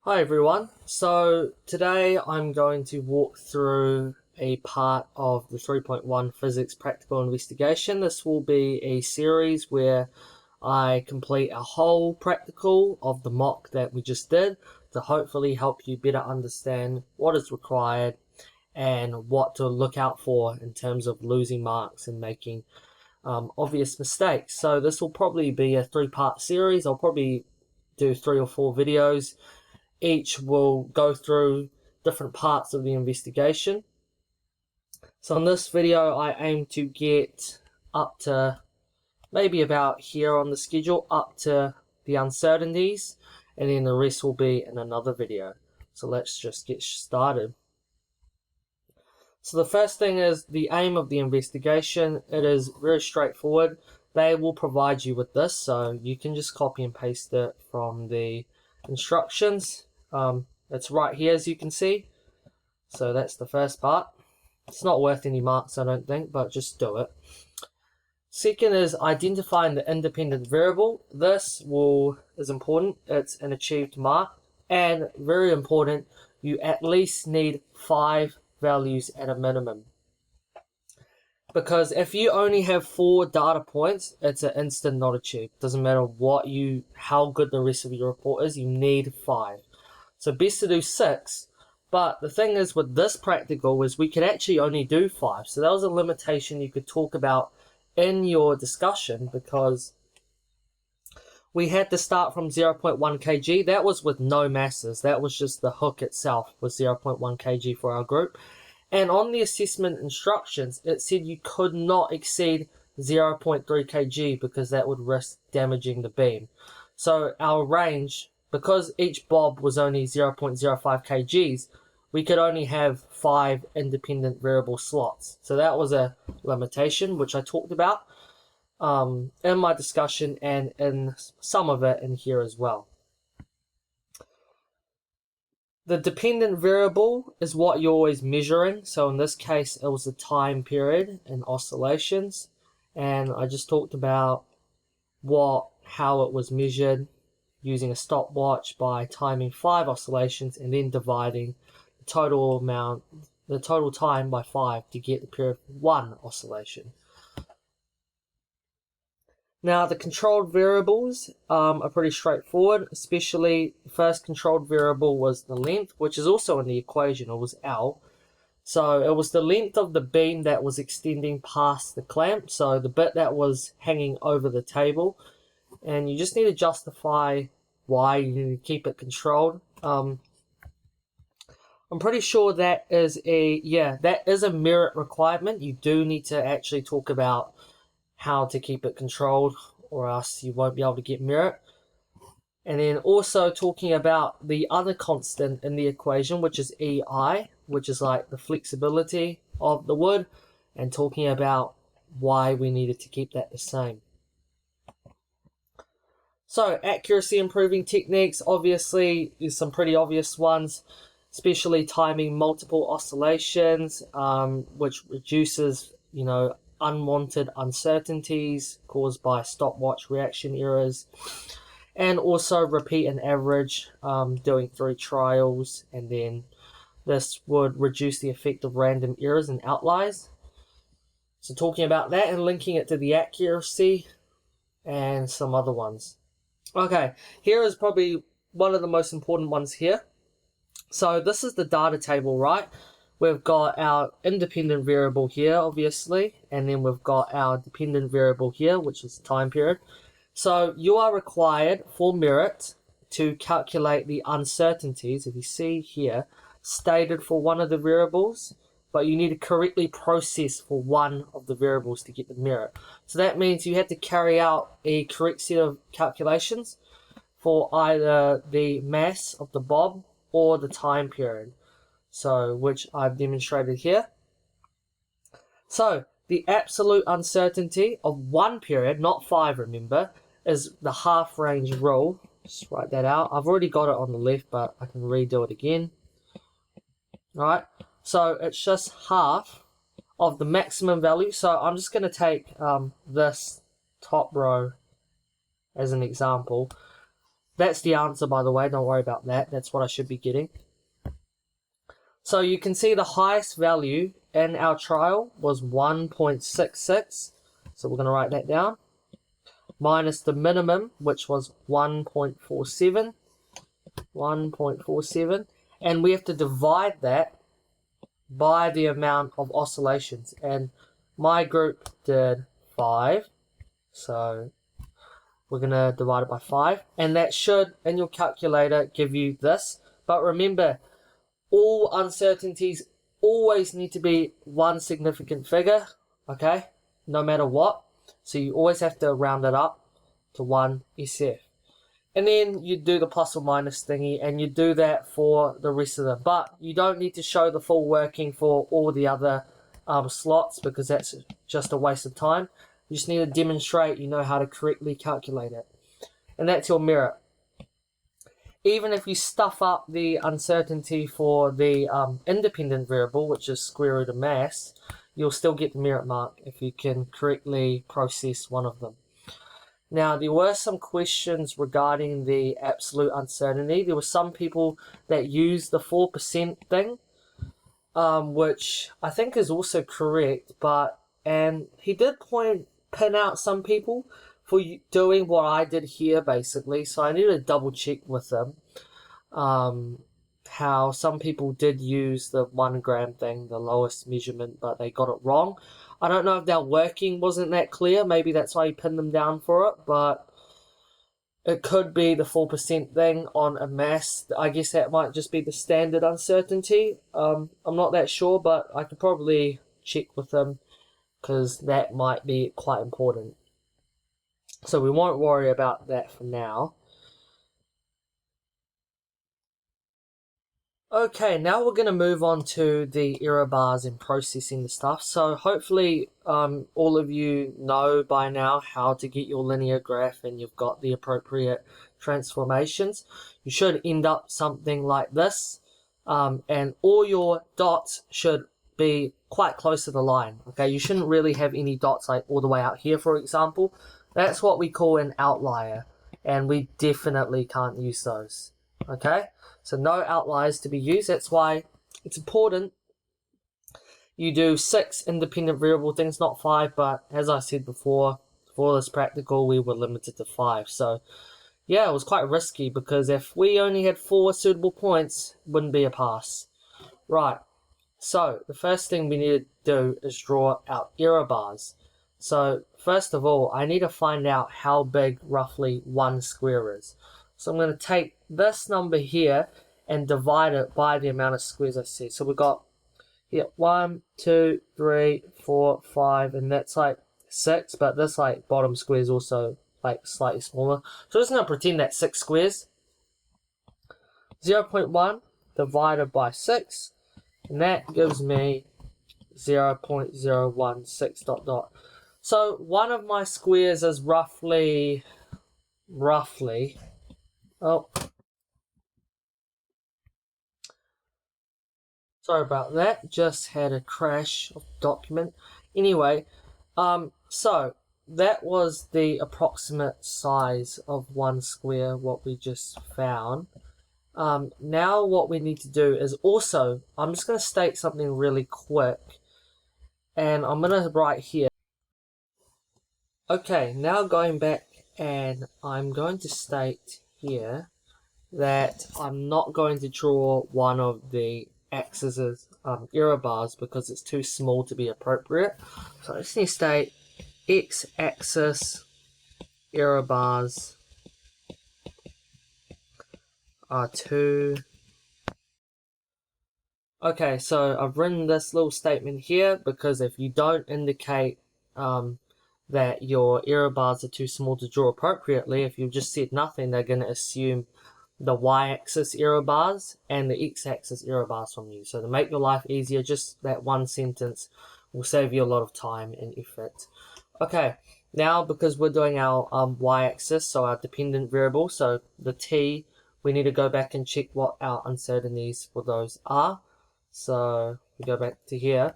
Hi everyone, so today I'm going to walk through a part of the 3.1 Physics Practical Investigation. This will be a series where I complete a whole practical of the mock that we just did to hopefully help you better understand what is required and what to look out for in terms of losing marks and making obvious mistakes. So this will probably be a 3-part series. I'll probably do 3 or 4 videos. Each will go through different parts of the investigation. So in this video, I aim to get up to maybe about here on the schedule, up to the uncertainties, and then the rest will be in another video. So let's just get started. So the first thing is the aim of the investigation. It is very straightforward. They will provide you with this, so you can just copy and paste it from the instructions. It's right here, as you can see. So that's the first part. It's not worth any marks, I don't think, but just do it. Second is identifying the independent variable. This is important. It's an achieved mark, and very important, you at least need 5 values at a minimum. Because if you only have 4 data points, it's an instant not achieved. Doesn't matter how good the rest of your report is, you need 5. So best to do 6, but the thing is with this practical is we could actually only do 5. So that was a limitation you could talk about in your discussion, because we had to start from 0.1 kg. That was with no masses. That was just the hook itself was 0.1 kg for our group. And on the assessment instructions, it said you could not exceed 0.3 kg because that would risk damaging the beam. So our range, because each bob was only 0.05 kgs, we could only have 5 independent variable slots. So that was a limitation, which I talked about in my discussion and in some of it in here as well. The dependent variable is what you're always measuring. So in this case, it was the time period and oscillations. And I just talked about how it was measured using a stopwatch by timing 5 oscillations and then dividing the total time by 5 to get the period of 1 oscillation. Now the controlled variables are pretty straightforward, especially the first controlled variable was the length, which is also in the equation. It was L. So it was the length of the beam that was extending past the clamp, so the bit that was hanging over the table. And you just need to justify why you need to keep it controlled. I'm pretty sure that is a merit requirement. You do need to actually talk about how to keep it controlled, or else you won't be able to get merit. And then also talking about the other constant in the equation, which is EI, which is like the flexibility of the wood, and talking about why we needed to keep that the same. So accuracy improving techniques, obviously there's some pretty obvious ones, especially timing multiple oscillations, which reduces, unwanted uncertainties caused by stopwatch reaction errors, and also repeat and average, doing 3 trials, and then this would reduce the effect of random errors and outliers. So talking about that and linking it to the accuracy and some other ones. Okay, here is probably one of the most important ones here. So this is the data table, right? We've got our independent variable here, obviously, and then we've got our dependent variable here, which is time period. So you are required for merit to calculate the uncertainties, if you see here, stated for one of the variables, but you need to correctly process for one of the variables to get the merit. So that means you have to carry out a correct set of calculations for either the mass of the bob or the time period. So, which I've demonstrated here. So, the absolute uncertainty of one period, not 5, remember, is the half range rule. Just write that out. I've already got it on the left, but I can redo it again. Alright, so it's just half of the maximum value. So I'm just going to take this top row as an example. That's the answer, by the way. Don't worry about that. That's what I should be getting. So you can see the highest value in our trial was 1.66. So we're going to write that down. Minus the minimum, which was 1.47. 1.47. And we have to divide that by the amount of oscillations. And my group did 5. So we're going to divide it by 5. And that should, in your calculator, give you this. But remember, all uncertainties always need to be one significant figure, okay? No matter what. So you always have to round it up to 1 SF. And then you do the plus or minus thingy, and you do that for the rest of them. But you don't need to show the full working for all the other slots, because that's just a waste of time. You just need to demonstrate you know how to correctly calculate it. And that's your merit. Even if you stuff up the uncertainty for the independent variable, which is square root of mass, you'll still get the merit mark if you can correctly process one of them. Now, there were some questions regarding the absolute uncertainty. There were some people that used the 4% thing, which I think is also correct, and he did pin out some people for doing what I did here, basically. So I need to double check with them how some people did use the 1 gram thing, the lowest measurement, but they got it wrong. I don't know if their working wasn't that clear. Maybe that's why he pinned them down for it, but it could be the 4% thing on a mass. I guess that might just be the standard uncertainty. I'm not that sure, but I could probably check with them, because that might be quite important. So we won't worry about that for now. Okay, now we're going to move on to the error bars and processing the stuff. So hopefully all of you know by now how to get your linear graph, and you've got the appropriate transformations. You should end up something like this, and all your dots should be quite close to the line. Okay, you shouldn't really have any dots like all the way out here, for example. That's what we call an outlier, and we definitely can't use those. Okay, so no outliers to be used. That's why it's important you do 6 independent variable things, not 5, but as I said before, for this practical we were limited to 5. So yeah, it was quite risky, because if we only had 4 suitable points, it wouldn't be a pass. Right, so the first thing we need to do is draw our error bars. So first of all, I need to find out how big roughly 1 square is. So I'm going to take this number here and divide it by the amount of squares I see. So we've got here 1, 2, 3, 4, 5, and that's like 6, but this like bottom square is also like slightly smaller. So I'm just going to pretend that's 6 squares. 0.1 divided by 6, and that gives me 0.016 dot dot. So one of my squares is roughly, oh, sorry about that, just had a crash of document. Anyway, so that was the approximate size of 1 square, what we just found. Now what we need to do is also, I'm just going to state something really quick, and I'm going to write here. Okay, now going back, and I'm going to state here that I'm not going to draw one of the axes error bars, because it's too small to be appropriate. So I just need to state x-axis error bars are 2. Okay, so I've written this little statement here because if you don't indicate that your error bars are too small to draw appropriately, if you've just said nothing, they're going to assume the y-axis error bars and the x-axis error bars from you. So to make your life easier, just that one sentence will save you a lot of time and effort. Okay, now because we're doing our y-axis, so our dependent variable, so the t, we need to go back and check what our uncertainties for those are. So we go back to here.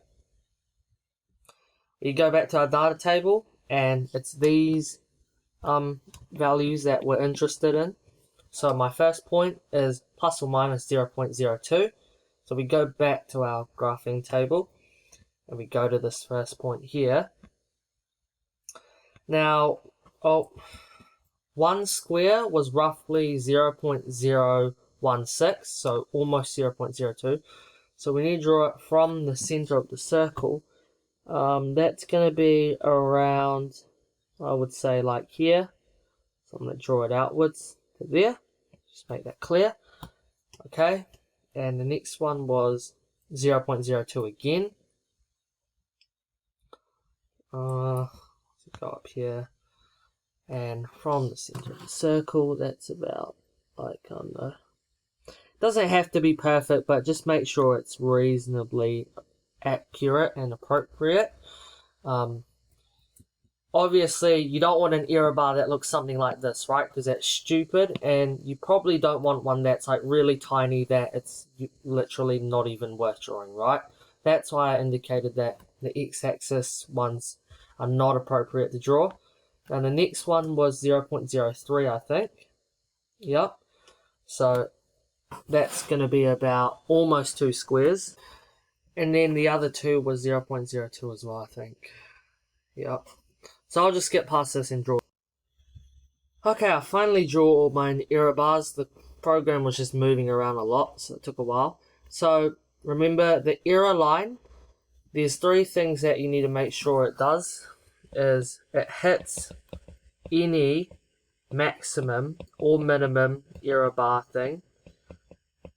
You go back to our data table, and it's these values that we're interested in. So my first point is plus or minus 0.02. So we go back to our graphing table and we go to this first point here. Now, 1 square was roughly 0.016, so almost 0.02. So we need to draw it from the center of the circle. That's going to be around, I would say, like here. So I'm going to draw it outwards to there. Just make that clear. Okay. And the next one was 0.02 again. Let's go up here. And from the center of the circle, that's about, like, I don't know. Doesn't have to be perfect, but just make sure it's reasonably accurate and appropriate. Obviously, you don't want an error bar that looks something like this, right? Because that's stupid, and you probably don't want one that's like really tiny that it's literally not even worth drawing, right? That's why I indicated that the x-axis ones are not appropriate to draw. And the next one was 0.03, I think. Yep. So that's going to be about almost 2 squares. And then the other two was 0.02 as well, I think. Yep. So I'll just skip past this and draw. Okay, I finally drew all my error bars. The program was just moving around a lot, so it took a while. So remember the error line, there's 3 things that you need to make sure it does. Is it hits any maximum or minimum error bar thing,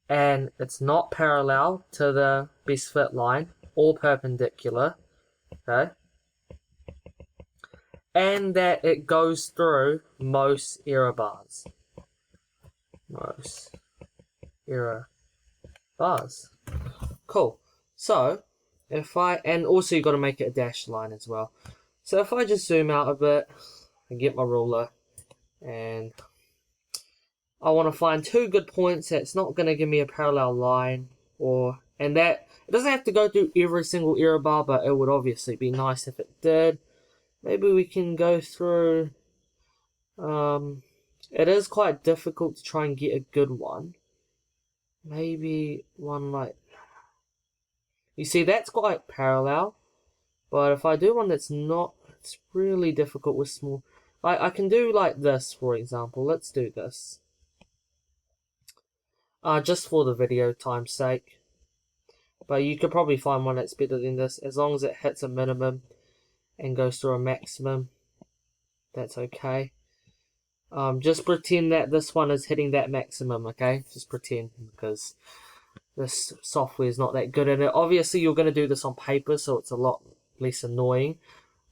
and it's not parallel to the best fit line or perpendicular, okay? And that it goes through most error bars. Most error bars. Cool. So, and also you've got to make it a dashed line as well. So if I just zoom out a bit and get my ruler, and I want to find 2 good points that's not going to give me a parallel line, and that it doesn't have to go through every single error bar, but it would obviously be nice if it did. Maybe we can go through, it is quite difficult to try and get a good one. Maybe one like, you see that's quite parallel, but if I do one that's not, it's really difficult with small, I can do like this, for example. Let's do this. Just for the video time's sake. But you could probably find one that's better than this, as long as it hits a minimum and goes through a maximum. That's okay. Just pretend that this one is hitting that maximum, okay? Just pretend, because this software is not that good at it. Obviously, you're going to do this on paper, so it's a lot less annoying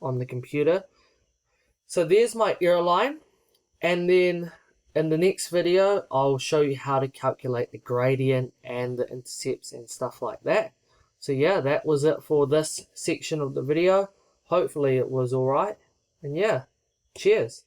on the computer. So there's my error line, and then in the next video, I'll show you how to calculate the gradient and the intercepts and stuff like that. So yeah, that was it for this section of the video. Hopefully it was alright, and yeah, cheers.